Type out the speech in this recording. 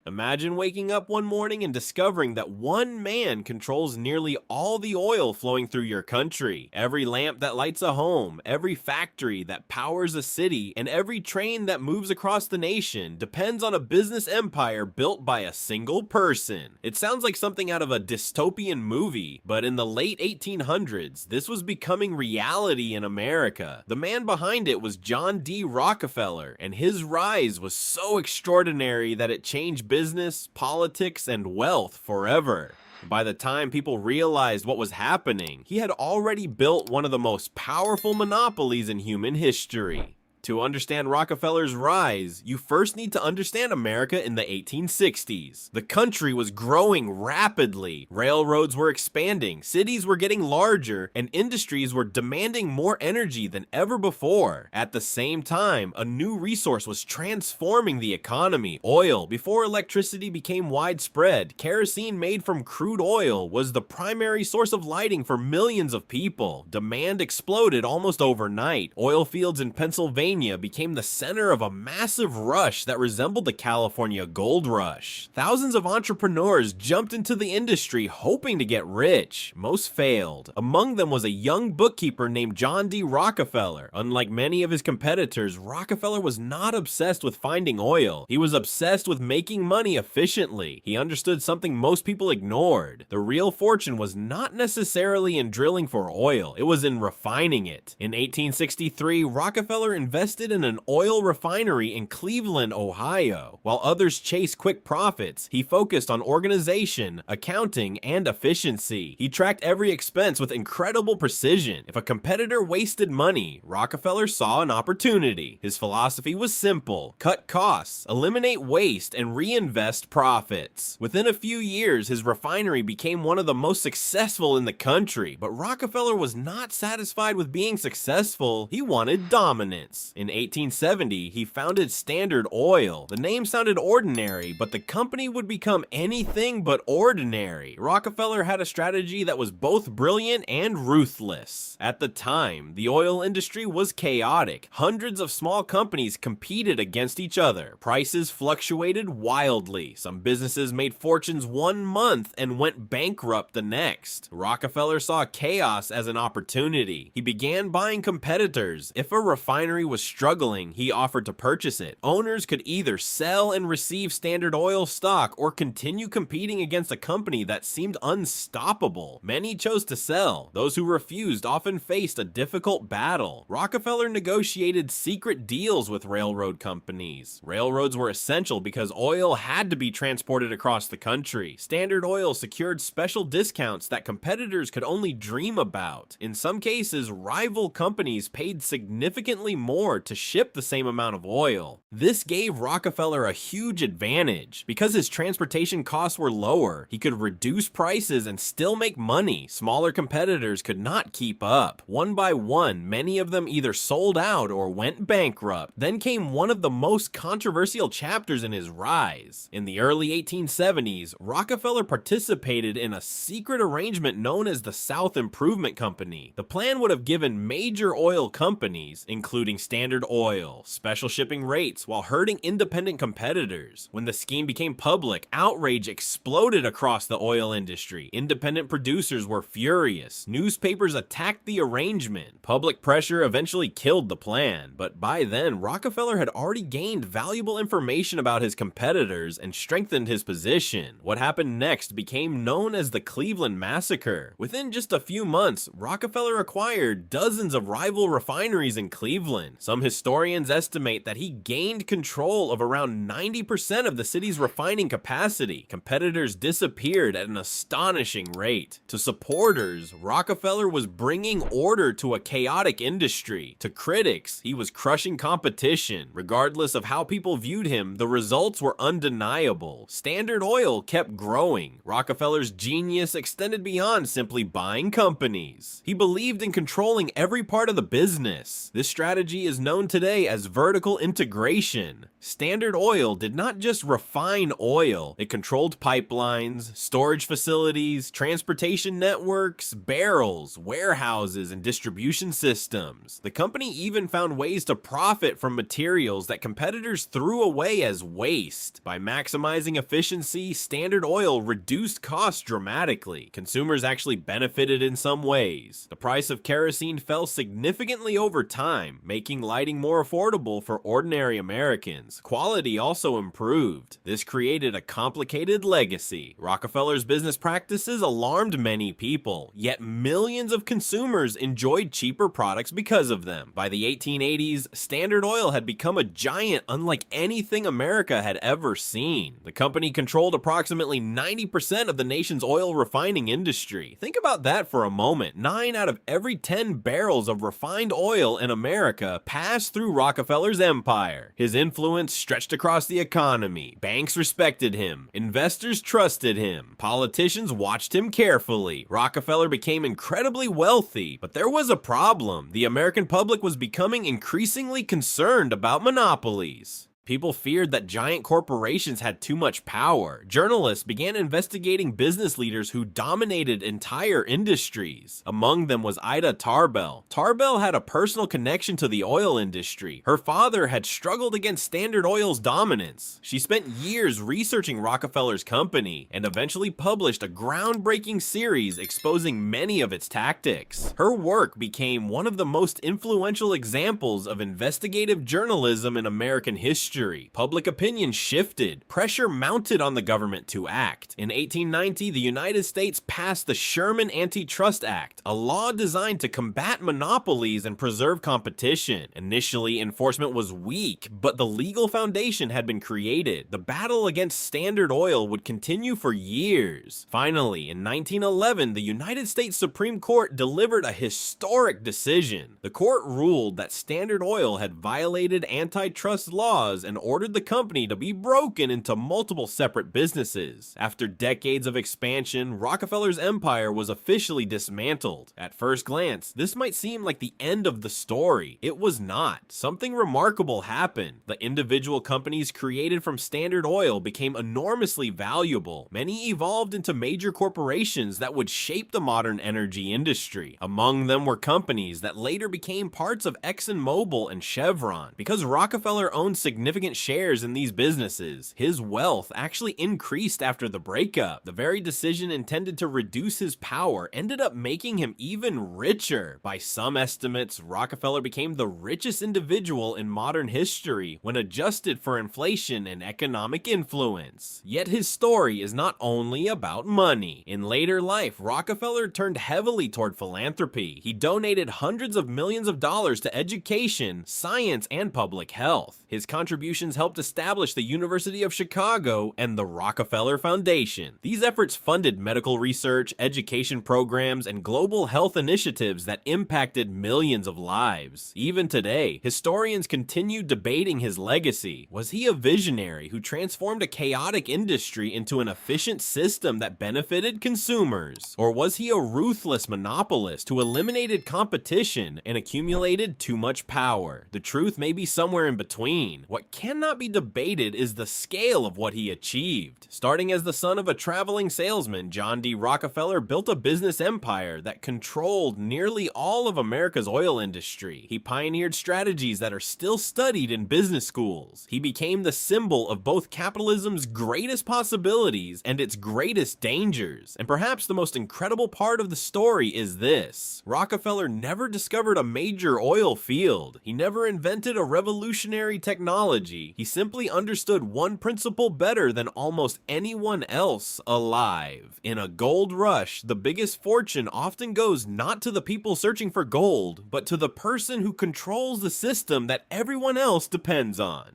Imagine waking up one morning and discovering that one man controls nearly all the oil flowing through your country. Every lamp that lights a home, every factory that powers a city, and every train that moves across the nation depends on a business empire built by a single person. It sounds like something out of a dystopian movie, but in the late 1800s, this was becoming reality in America. The man behind it was John D. Rockefeller, and his rise was so extraordinary that it changed business, politics, and wealth forever. By the time people realized what was happening, he had already built one of the most powerful monopolies in human history. To understand Rockefeller's rise, you first need to understand America in the 1860s. The country was growing rapidly. Railroads were expanding, cities were getting larger, and industries were demanding more energy than ever before. At the same time, a new resource was transforming the economy. Oil. Before electricity became widespread, kerosene made from crude oil was the primary source of lighting for millions of people. Demand exploded almost overnight. Oil fields in Pennsylvania became the center of a massive rush that resembled the California gold rush. Thousands of entrepreneurs jumped into the industry hoping to get rich. Most failed. Among them was a young bookkeeper named John D. Rockefeller. Unlike many of his competitors, Rockefeller was not obsessed with finding oil. He was obsessed with making money efficiently. He understood something most people ignored. The real fortune was not necessarily in drilling for oil, it was in refining it. In 1863, Rockefeller invested in an oil refinery in Cleveland, Ohio. While others chased quick profits, he focused on organization, accounting, and efficiency. He tracked every expense with incredible precision. If a competitor wasted money, Rockefeller saw an opportunity. His philosophy was simple: cut costs, eliminate waste, and reinvest profits. Within a few years, his refinery became one of the most successful in the country, but Rockefeller was not satisfied with being successful. He wanted dominance. In 1870, he founded Standard Oil. The name sounded ordinary, but the company would become anything but ordinary. Rockefeller had a strategy that was both brilliant and ruthless. At the time, the oil industry was chaotic. Hundreds of small companies competed against each other. Prices fluctuated wildly. Some businesses made fortunes one month and went bankrupt the next. Rockefeller saw chaos as an opportunity. He began buying competitors. If a refinery was struggling, he offered to purchase it. Owners could either sell and receive Standard Oil stock or continue competing against a company that seemed unstoppable. Many chose to sell. Those who refused often faced a difficult battle. Rockefeller negotiated secret deals with railroad companies. Railroads were essential because oil had to be transported across the country. Standard Oil secured special discounts that competitors could only dream about. In some cases, rival companies paid significantly more to ship the same amount of oil. This gave Rockefeller a huge advantage. Because his transportation costs were lower, he could reduce prices and still make money. Smaller competitors could not keep up. One by one, many of them either sold out or went bankrupt. Then came one of the most controversial chapters in his rise. In the early 1870s, Rockefeller participated in a secret arrangement known as the South Improvement Company. The plan would have given major oil companies, including Standard Oil, special shipping rates while hurting independent competitors. When the scheme became public, outrage exploded across the oil industry. Independent producers were furious. Newspapers attacked the arrangement. Public pressure eventually killed the plan, but by then, Rockefeller had already gained valuable information about his competitors and strengthened his position. What happened next became known as the Cleveland Massacre. Within just a few months, Rockefeller acquired dozens of rival refineries in Cleveland. Some historians estimate that he gained control of around 90% of the city's refining capacity. Competitors disappeared at an astonishing rate. To supporters, Rockefeller was bringing order to a chaotic industry. To critics, he was crushing competition. Regardless of how people viewed him, the results were undeniable. Standard Oil kept growing. Rockefeller's genius extended beyond simply buying companies. He believed in controlling every part of the business. This strategy is is known today as vertical integration. Standard Oil did not just refine oil, it controlled pipelines, storage facilities, transportation networks, barrels, warehouses, and distribution systems. The company even found ways to profit from materials that competitors threw away as waste. By maximizing efficiency, Standard Oil reduced costs dramatically. Consumers actually benefited in some ways. The price of kerosene fell significantly over time, making lighting more affordable for ordinary Americans. Quality also improved. This created a complicated legacy. Rockefeller's business practices alarmed many people, yet millions of consumers enjoyed cheaper products because of them. By the 1880s, Standard Oil had become a giant unlike anything America had ever seen. The company controlled approximately 90% of the nation's oil refining industry. Think about that for a moment. 9 out of every 10 barrels of refined oil in America passed through Rockefeller's empire. His influence stretched across the economy. Banks respected him. Investors trusted him. Politicians watched him carefully. Rockefeller became incredibly wealthy, but there was a problem. The American public was becoming increasingly concerned about monopolies. People feared that giant corporations had too much power. Journalists began investigating business leaders who dominated entire industries. Among them was Ida Tarbell. Tarbell had a personal connection to the oil industry. Her father had struggled against Standard Oil's dominance. She spent years researching Rockefeller's company and eventually published a groundbreaking series exposing many of its tactics. Her work became one of the most influential examples of investigative journalism in American history. Public opinion shifted. Pressure mounted on the government to act. In 1890, the United States passed the Sherman Antitrust Act, a law designed to combat monopolies and preserve competition. Initially, enforcement was weak, but the legal foundation had been created. The battle against Standard Oil would continue for years. Finally, in 1911, the United States Supreme Court delivered a historic decision. The court ruled that Standard Oil had violated antitrust laws and ordered the company to be broken into multiple separate businesses. After decades of expansion, Rockefeller's empire was officially dismantled. At first glance, this might seem like the end of the story. It was not. Something remarkable happened. The individual companies created from Standard Oil became enormously valuable. Many evolved into major corporations that would shape the modern energy industry. Among them were companies that later became parts of ExxonMobil and Chevron. Because Rockefeller owned significant shares in these businesses, his wealth actually increased after the breakup. The very decision intended to reduce his power ended up making him even richer. By some estimates, Rockefeller became the richest individual in modern history when adjusted for inflation and economic influence. Yet his story is not only about money. In later life, Rockefeller turned heavily toward philanthropy. He donated hundreds of millions of dollars to education, science, and public health. His contributions helped establish the University of Chicago and the Rockefeller Foundation. These efforts funded medical research, education programs, and global health initiatives that impacted millions of lives. Even today, historians continue debating his legacy. Was he a visionary who transformed a chaotic industry into an efficient system that benefited consumers? Or was he a ruthless monopolist who eliminated competition and accumulated too much power? The truth may be somewhere in between. What cannot be debated is the scale of what he achieved. Starting as the son of a traveling salesman, John D. Rockefeller built a business empire that controlled nearly all of America's oil industry. He pioneered strategies that are still studied in business schools. He became the symbol of both capitalism's greatest possibilities and its greatest dangers. And perhaps the most incredible part of the story is this: Rockefeller never discovered a major oil field. He never invented a revolutionary technology. He simply understood one principle better than almost anyone else alive. In a gold rush, the biggest fortune often goes not to the people searching for gold, but to the person who controls the system that everyone else depends on.